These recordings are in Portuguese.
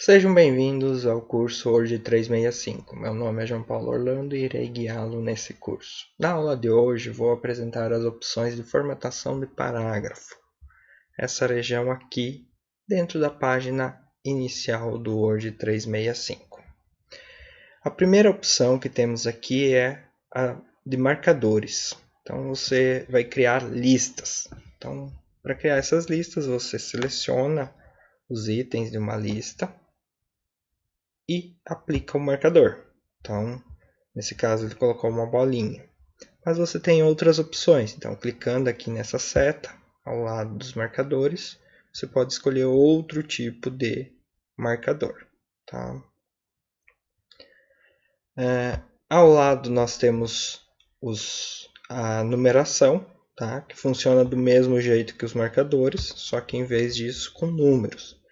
Sejam bem-vindos ao curso Word 365. Meu nome é João Paulo Orlando e irei guiá-lo nesse curso. Na aula de hoje vou apresentar as opções de formatação de parágrafo. Essa região aqui dentro da página inicial do Word 365. A primeira opção que temos aqui é a de marcadores. Então você vai criar listas. Então, para criar essas listas, você seleciona os itens de uma lista e aplica o marcador. Então, nesse caso, ele colocou uma bolinha. Mas você tem outras opções. Então, clicando aqui nessa seta, ao lado dos marcadores, você pode escolher outro tipo de marcador. Tá? Ao lado nós temos a numeração, tá? Que funciona do mesmo jeito que os marcadores, só que em vez disso com números.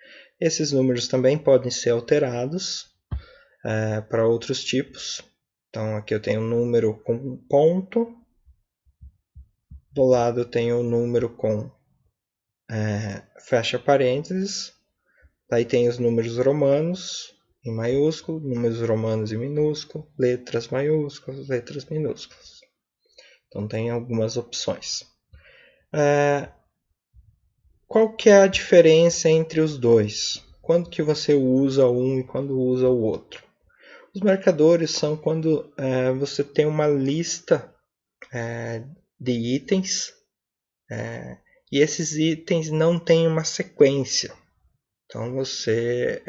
Esses números também podem ser alterados para outros tipos. Então aqui eu tenho um número com ponto, do lado eu tenho um número com fecha parênteses, daí tem os números romanos em maiúsculo, números romanos em minúsculo, letras maiúsculas, letras minúsculas. Então tem algumas opções. Qual que é a diferença entre os dois? Quando que você usa um e quando usa o outro? Os marcadores são quando você tem uma lista de itens e esses itens não têm uma sequência. Então você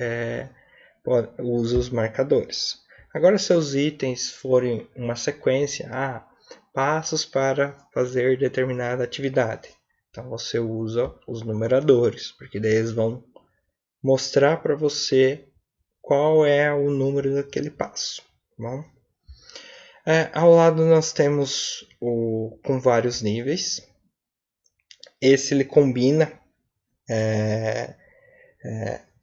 usa os marcadores. Agora, se os itens forem uma sequência, passos para fazer determinada atividade. Então você usa os numeradores, porque daí eles vão mostrar para você qual é o número daquele passo. Bom? Ao lado nós temos o com vários níveis. Esse ele combina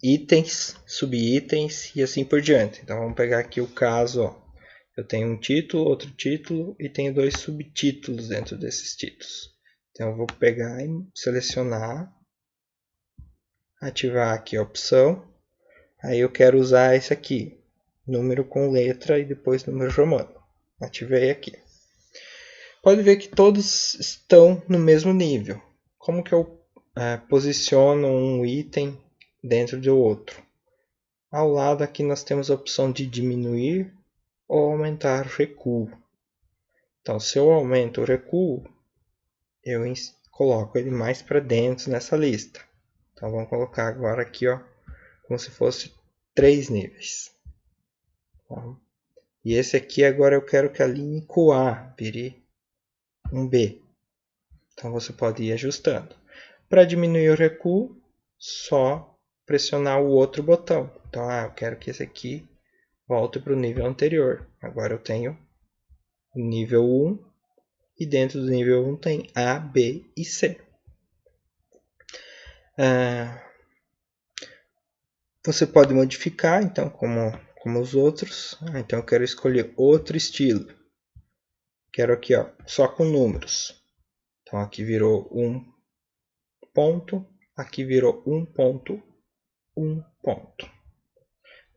itens, subitens e assim por diante. Então vamos pegar aqui o caso, ó. Eu tenho um título, outro título e tenho dois subtítulos dentro desses títulos. Então eu vou pegar e selecionar, ativar aqui a opção. Aí eu quero usar esse aqui, número com letra e depois número romano. Ativei aqui. Pode ver que todos estão no mesmo nível. Como que eu posiciono um item dentro do outro? Ao lado aqui nós temos a opção de diminuir ou aumentar o recuo. Então, se eu aumento o recuo, eu coloco ele mais para dentro nessa lista. Então, vamos colocar agora aqui, ó, como se fosse 3 níveis. Tá? E esse aqui agora eu quero que a linha com A vire um B. Então, você pode ir ajustando. Para diminuir o recuo, só pressionar o outro botão. Então, eu quero que esse aqui volte para o nível anterior. Agora eu tenho o nível 1 e dentro do nível 1 tem A, B e C. Você pode modificar, então, como os outros. Então eu quero escolher outro estilo. Quero aqui, ó, só com números. Então aqui virou 1 ponto, aqui virou 1.1 ponto.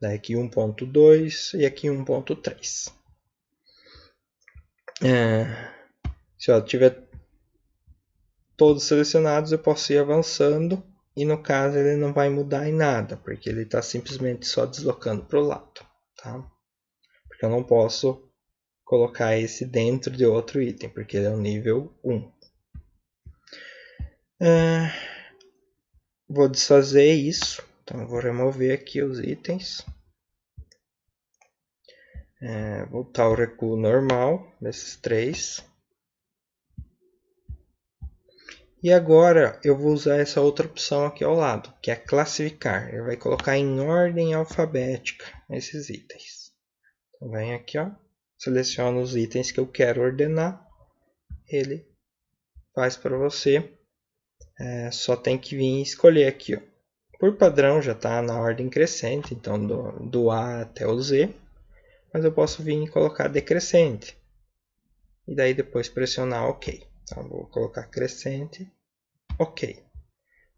Daí aqui 1.2 e aqui 1.3. Se eu tiver todos selecionados, eu posso ir avançando e no caso ele não vai mudar em nada, porque ele está simplesmente só deslocando para o lado. Tá? Porque eu não posso colocar esse dentro de outro item, porque ele é o nível 1. Vou desfazer isso, então eu vou remover aqui os itens. Voltar ao recuo normal desses 3. E agora eu vou usar essa outra opção aqui ao lado, que é classificar. Ele vai colocar em ordem alfabética esses itens. Então vem aqui, ó, seleciono os itens que eu quero ordenar. Ele faz para você. Só tem que vir escolher aqui, ó. Por padrão já está na ordem crescente, então do A até o Z. Mas eu posso vir e colocar decrescente. E daí depois pressionar OK. Então vou colocar crescente, OK.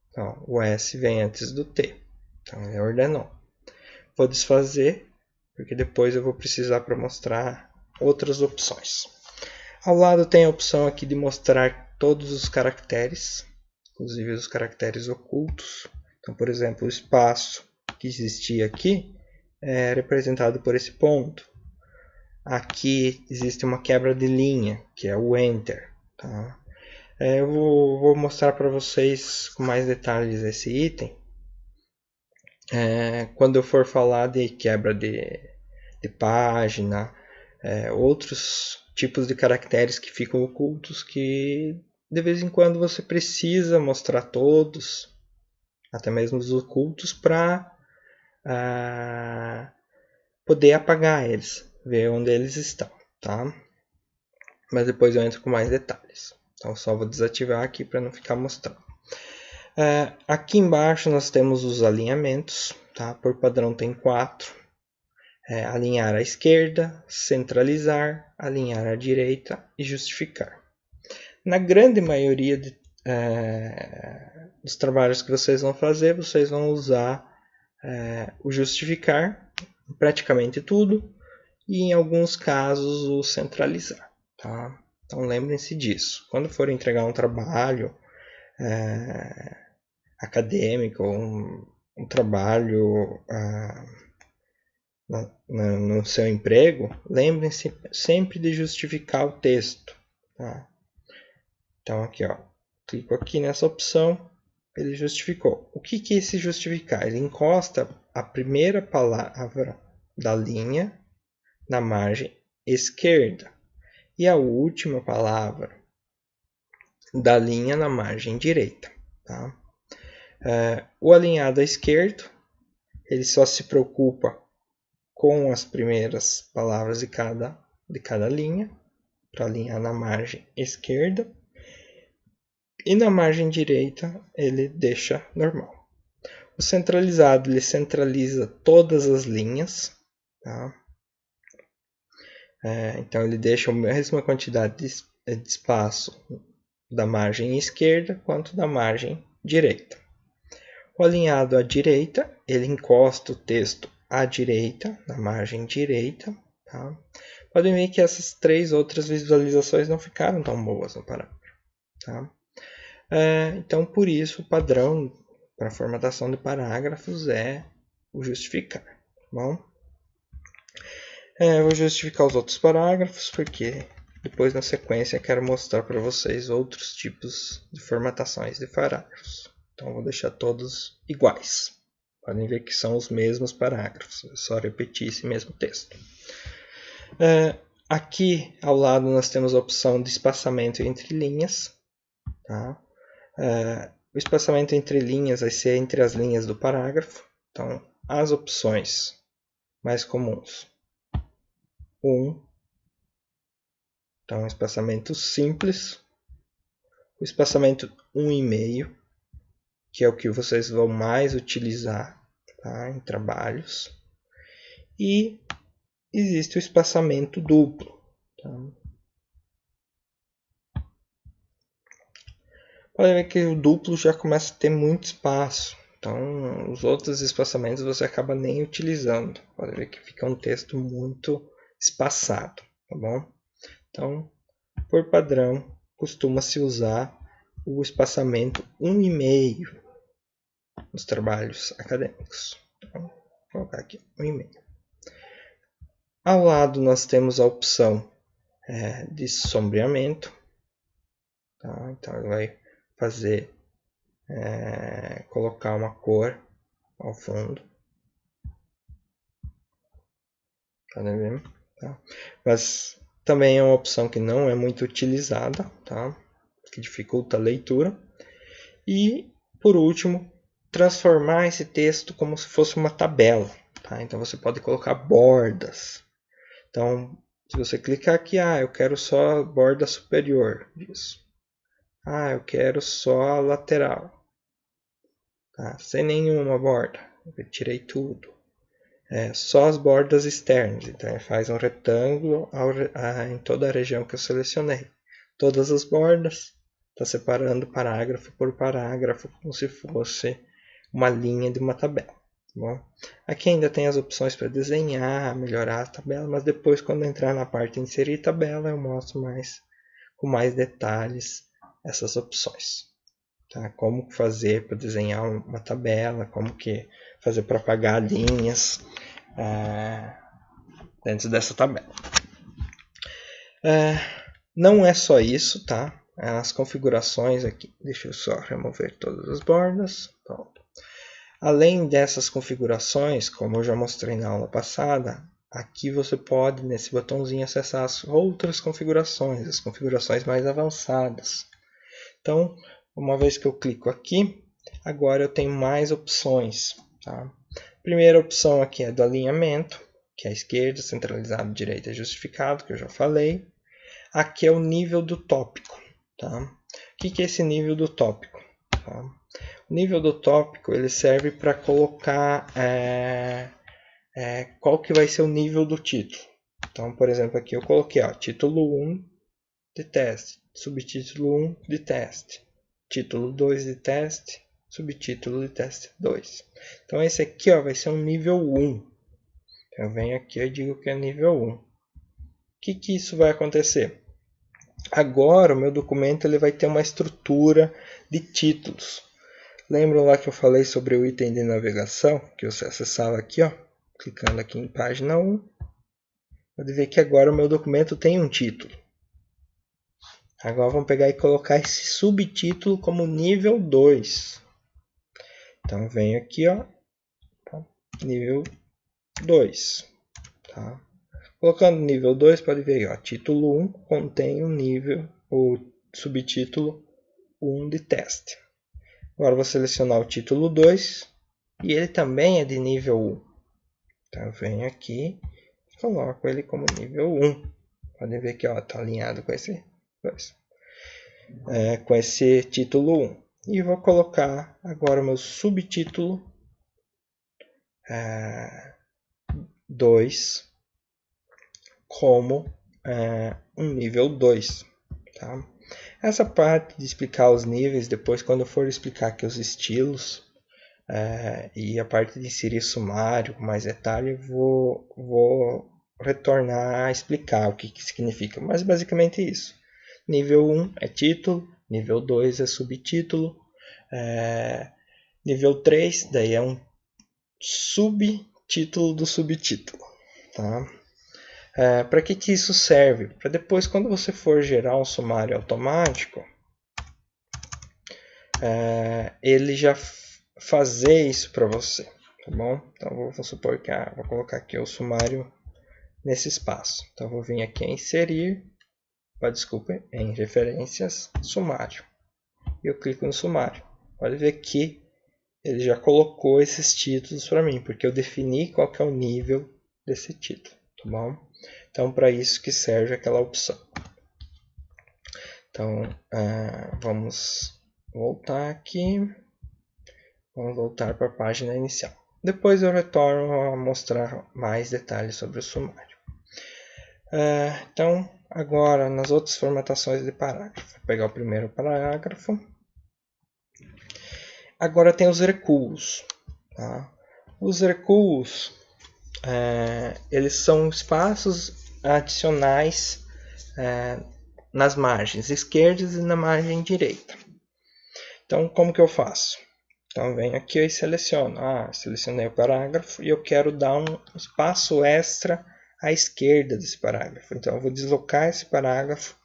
Então o S vem antes do T. Então ele ordenou. vou desfazer, porque depois eu vou precisar para mostrar outras opções. Ao lado tem a opção aqui de mostrar todos os caracteres, inclusive os caracteres ocultos. Então, por exemplo, o espaço que existia aqui é representado por esse ponto. Aqui existe uma quebra de linha, que é o Enter. Tá? Eu vou mostrar para vocês com mais detalhes esse item quando eu for falar de quebra de página, outros tipos de caracteres que ficam ocultos que de vez em quando você precisa mostrar todos, até mesmo os ocultos, para poder apagar eles, ver onde eles estão, tá? Mas depois eu entro com mais detalhes. Então só vou desativar aqui para não ficar mostrando. Aqui embaixo nós temos os alinhamentos, tá? Por padrão tem 4. Alinhar à esquerda, centralizar, alinhar à direita e justificar. Na grande maioria dos trabalhos que vocês vão fazer, vocês vão usar o justificar, em praticamente tudo, e em alguns casos o centralizar. Tá? Então lembrem-se disso. Quando for entregar um trabalho acadêmico, um trabalho no seu emprego, lembrem-se sempre de justificar o texto. Tá? Então aqui, ó, clico aqui nessa opção, ele justificou. O que é esse justificar? Ele encosta a primeira palavra da linha na margem esquerda e a última palavra da linha na margem direita. Tá? O alinhado à esquerda, ele só se preocupa com as primeiras palavras de cada linha, para alinhar na margem esquerda. E na margem direita ele deixa normal. O centralizado ele centraliza todas as linhas. Tá? Então ele deixa a mesma quantidade de espaço da margem esquerda quanto da margem direita. O alinhado à direita, ele encosta o texto à direita, na margem direita. Tá? Podem ver que essas 3 outras visualizações não ficaram tão boas no parágrafo. Tá? Então, por isso, o padrão para formatação de parágrafos é o justificar. Tá bom? Vou justificar os outros parágrafos, porque depois, na sequência, quero mostrar para vocês outros tipos de formatações de parágrafos. Então, vou deixar todos iguais. Podem ver que são os mesmos parágrafos, é só repetir esse mesmo texto. Aqui, ao lado, nós temos a opção de espaçamento entre linhas. Tá? O espaçamento entre linhas vai ser entre as linhas do parágrafo. Então, as opções mais comuns. 1. Então, espaçamento simples. O espaçamento 1,5, que é o que vocês vão mais utilizar, tá, em trabalhos. E existe o espaçamento duplo. Tá? Pode ver que o duplo já começa a ter muito espaço. Então, os outros espaçamentos você acaba nem utilizando. Pode ver que fica um texto muito espaçado, tá bom? Então, por padrão, costuma-se usar o espaçamento 1,5 nos trabalhos acadêmicos. Então, vou colocar aqui 1,5. Ao lado nós temos a opção de sombreamento. Tá? Então ele vai fazer colocar uma cor ao fundo. Tá vendo? Tá? Mas também é uma opção que não é muito utilizada, tá? Que dificulta a leitura. E, por último, transformar esse texto como se fosse uma tabela. Tá? Então você pode colocar bordas. Então, se você clicar aqui, eu quero só a borda superior disso. Eu quero só a lateral. Tá? Sem nenhuma borda. Eu tirei tudo. Só as bordas externas. Então, ele faz um retângulo em toda a região que eu selecionei. Todas as bordas. Está separando parágrafo por parágrafo, como se fosse uma linha de uma tabela. Bom, aqui ainda tem as opções para desenhar, melhorar a tabela, mas depois, quando entrar na parte de inserir tabela, eu mostro com mais detalhes essas opções. Tá? Como fazer para desenhar uma tabela, como que fazer para apagar linhas dentro dessa tabela. Não é só isso, tá? As configurações aqui, deixa eu só remover todas as bordas. Pronto. Além dessas configurações, como eu já mostrei na aula passada, aqui você pode, nesse botãozinho, acessar as outras configurações, as configurações mais avançadas. Então, uma vez que eu clico aqui, agora eu tenho mais opções. Tá? A primeira opção aqui é do alinhamento, que é a esquerda, centralizado, direita, justificado, que eu já falei. Aqui é o nível do tópico. Tá? O que é esse nível do tópico? Tá? O nível do tópico ele serve para colocar qual que vai ser o nível do título. Então, por exemplo, aqui eu coloquei título 1 de teste, subtítulo 1 de teste, título 2 de teste, subtítulo de teste 2. Então, esse aqui vai ser um nível 1. Eu venho aqui e digo que é nível 1. O que isso vai acontecer? Agora, o meu documento ele vai ter uma estrutura de títulos. Lembram lá que eu falei sobre o item de navegação, que você acessava aqui, clicando aqui em página 1. Pode ver que agora o meu documento tem um título. Agora vamos pegar e colocar esse subtítulo como nível 2. Então venho aqui, nível 2. Tá? Colocando nível 2, pode ver aí, título 1 contém o subtítulo 1 de teste. Agora vou selecionar o título 2 e ele também é de nível 1. Então eu venho aqui e coloco ele como nível 1. Podem ver que está alinhado com esse 2. Com esse título 1. E vou colocar agora o meu subtítulo 2 como um nível 2. Tá? Essa parte de explicar os níveis, depois quando eu for explicar aqui os estilos e a parte de inserir sumário com mais detalhe, vou retornar a explicar o que significa. Mas basicamente isso. Nível 1 é título, nível 2 é subtítulo, nível 3 daí é um subtítulo do subtítulo. Tá? Para que isso serve? Para depois, quando você for gerar um sumário automático, ele já fazer isso para você. Tá bom? Então, vou supor que vou colocar aqui o sumário nesse espaço. Então, vou vir aqui em inserir, em referências, sumário. E eu clico no sumário. Pode ver que ele já colocou esses títulos para mim, porque eu defini qual que é o nível desse título. Tá bom? Então, para isso que serve aquela opção. Então, vamos voltar aqui. Vamos voltar para a página inicial. Depois eu retorno a mostrar mais detalhes sobre o sumário. Então, agora nas outras formatações de parágrafo. Vou pegar o primeiro parágrafo. Agora tem os recuos. Tá? Os recuos, eles são espaços adicionais nas margens esquerdas e na margem direita. Então, como que eu faço? Então, venho aqui e seleciono. Selecionei o parágrafo e eu quero dar um espaço extra à esquerda desse parágrafo. Então, eu vou deslocar esse parágrafo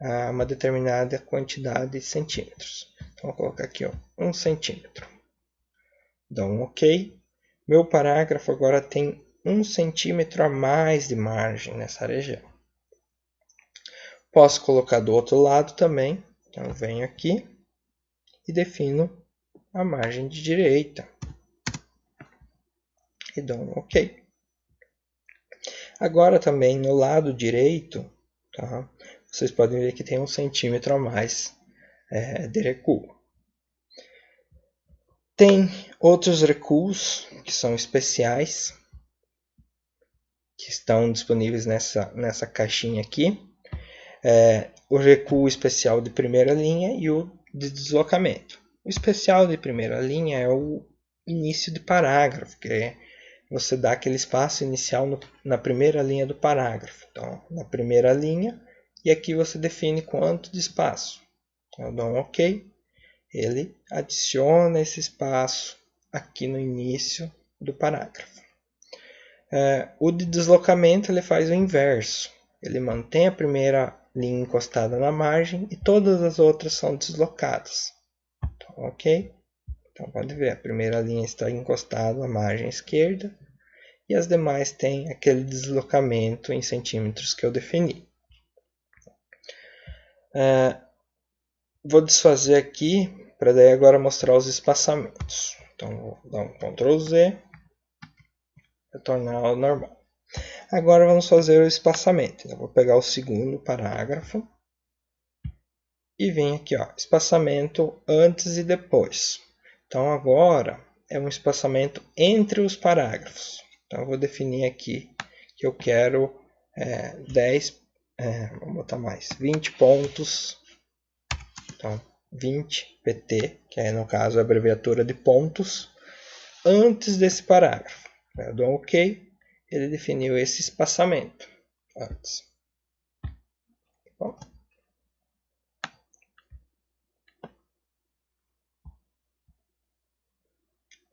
a uma determinada quantidade de centímetros. Então, vou colocar aqui 1 centímetro. Dou um OK. Meu parágrafo agora tem 1 centímetro a mais de margem nessa região. Posso colocar do outro lado também. Então, eu venho aqui e defino a margem de direita. E dou um OK. Agora também no lado direito, tá? Vocês podem ver que tem 1 centímetro a mais de recuo. Tem outros recuos que são especiais, que estão disponíveis nessa caixinha aqui. O recuo especial de primeira linha e o de deslocamento. O especial de primeira linha é o início de parágrafo, que é você dá aquele espaço inicial na primeira linha do parágrafo. Então, na primeira linha, e aqui você define quanto de espaço. Então, eu dou um OK, ele adiciona esse espaço aqui no início do parágrafo. O de deslocamento ele faz o inverso. Ele mantém a primeira linha encostada na margem e todas as outras são deslocadas. Então, OK? Então pode ver, a primeira linha está encostada à margem esquerda e as demais têm aquele deslocamento em centímetros que eu defini. Vou desfazer aqui para daí agora mostrar os espaçamentos. Então vou dar um Ctrl Z, retornar ao normal. Agora vamos fazer o espaçamento. Eu vou pegar o segundo parágrafo e vim aqui, ó, espaçamento antes e depois. Então agora é um espaçamento entre os parágrafos. Então eu vou definir aqui que eu quero vamos botar mais, 20 pontos. Então 20 pt, que é no caso a abreviatura de pontos, antes desse parágrafo. Eu dou um OK, ele definiu esse espaçamento antes. Bom.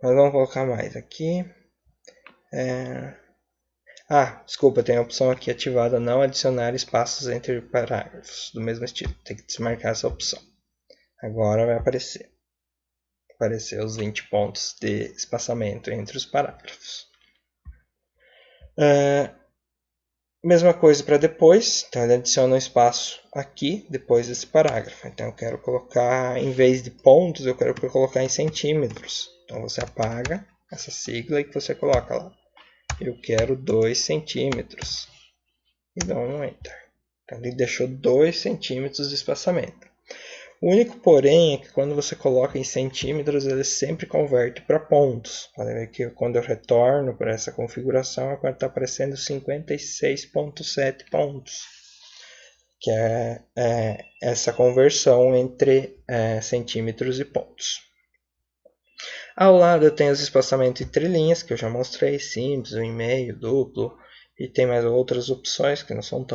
Mas vamos colocar mais aqui. Desculpa, tem a opção aqui ativada, não adicionar espaços entre parágrafos do mesmo estilo. Tem que desmarcar essa opção. Agora vai aparecer os 20 pontos de espaçamento entre os parágrafos. Mesma coisa para depois, então ele adiciona um espaço aqui, depois desse parágrafo. Então eu quero colocar, em vez de pontos, eu quero colocar em centímetros. Então você apaga essa sigla e você coloca lá. Eu quero 2 centímetros. E dá um Enter. Então ele deixou 2 centímetros de espaçamento. O único porém é que quando você coloca em centímetros, ele sempre converte para pontos. Pode ver que quando eu retorno para essa configuração, agora está aparecendo 56,7 pontos. Que é essa conversão entre centímetros e pontos. Ao lado eu tenho os espaçamentos entre linhas, que eu já mostrei, simples, 1,5, duplo, e tem mais outras opções que não são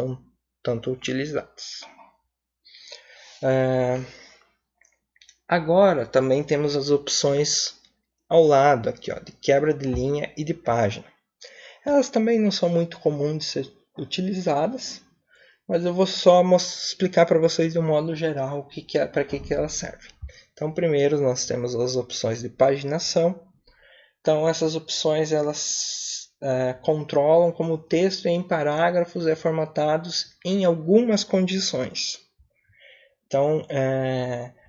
tanto utilizadas. Agora também temos as opções ao lado aqui, ó, de quebra de linha e de página. Elas também não são muito comuns de ser utilizadas, mas eu vou só explicar para vocês de um modo geral para que elas servem. Então, primeiro nós temos as opções de paginação. Então, essas opções elas controlam como o texto em parágrafos é formatado em algumas condições. Então,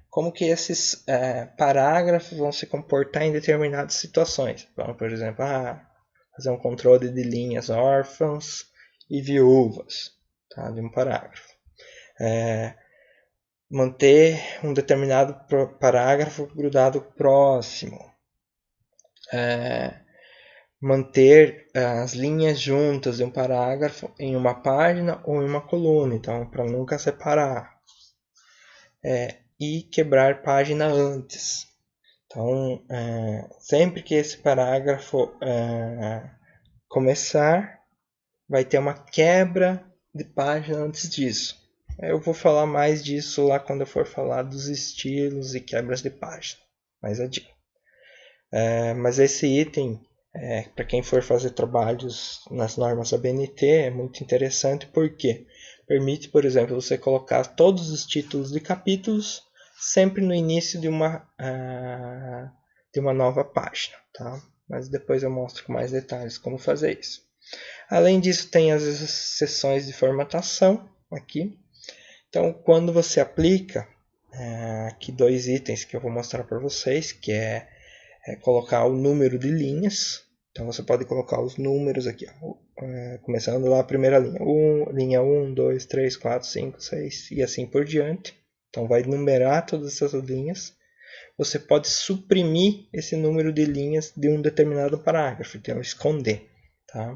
como que esses parágrafos vão se comportar em determinadas situações. Vamos, por exemplo, fazer um controle de linhas órfãs e viúvas, tá, de um parágrafo. Manter um determinado parágrafo grudado próximo. Manter as linhas juntas de um parágrafo em uma página ou em uma coluna, então para nunca separar. E quebrar página antes. Então, sempre que esse parágrafo começar, vai ter uma quebra de página antes disso. Eu vou falar mais disso lá quando eu for falar dos estilos e quebras de página, mais adiante. Mas esse item, para quem for fazer trabalhos nas normas ABNT, é muito interessante porque permite, por exemplo, você colocar todos os títulos de capítulos sempre no início de uma nova página, tá? Mas depois eu mostro com mais detalhes como fazer isso. Além disso, tem as seções de formatação aqui. Então, quando você aplica, aqui 2 itens que eu vou mostrar para vocês, que é colocar o número de linhas. Então, você pode colocar os números aqui, começando lá a primeira linha. Linha 1, 2, 3, 4, 5, 6 e assim por diante. Então, vai numerar todas essas linhas. Você pode suprimir esse número de linhas de um determinado parágrafo, então esconder. Tá?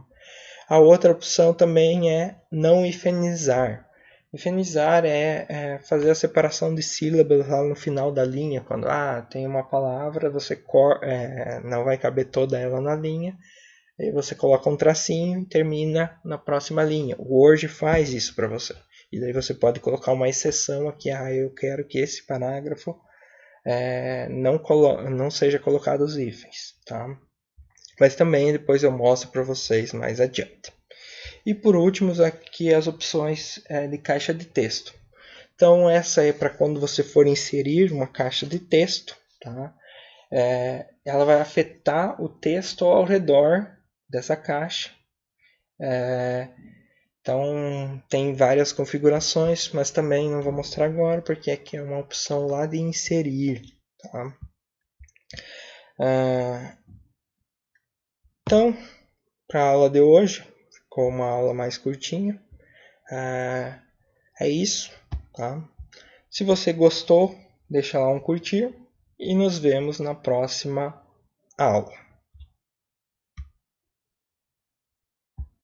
A outra opção também é não hifenizar. Higienizar é fazer a separação de sílabas lá no final da linha. Quando tem uma palavra, você não vai caber toda ela na linha. Aí você coloca um tracinho e termina na próxima linha. O Word faz isso para você. E daí você pode colocar uma exceção aqui. Eu quero que esse parágrafo não seja colocado os hífens. Tá? Mas também depois eu mostro para vocês mais adiante. E por último, aqui as opções de caixa de texto. Então essa é para quando você for inserir uma caixa de texto. Tá? Ela vai afetar o texto ao redor dessa caixa. Então tem várias configurações, mas também não vou mostrar agora porque aqui é uma opção lá de inserir. Tá? Então, para a aula de hoje, ficou uma aula mais curtinha. É isso. Tá? Se você gostou, deixa lá um curtir e nos vemos na próxima aula.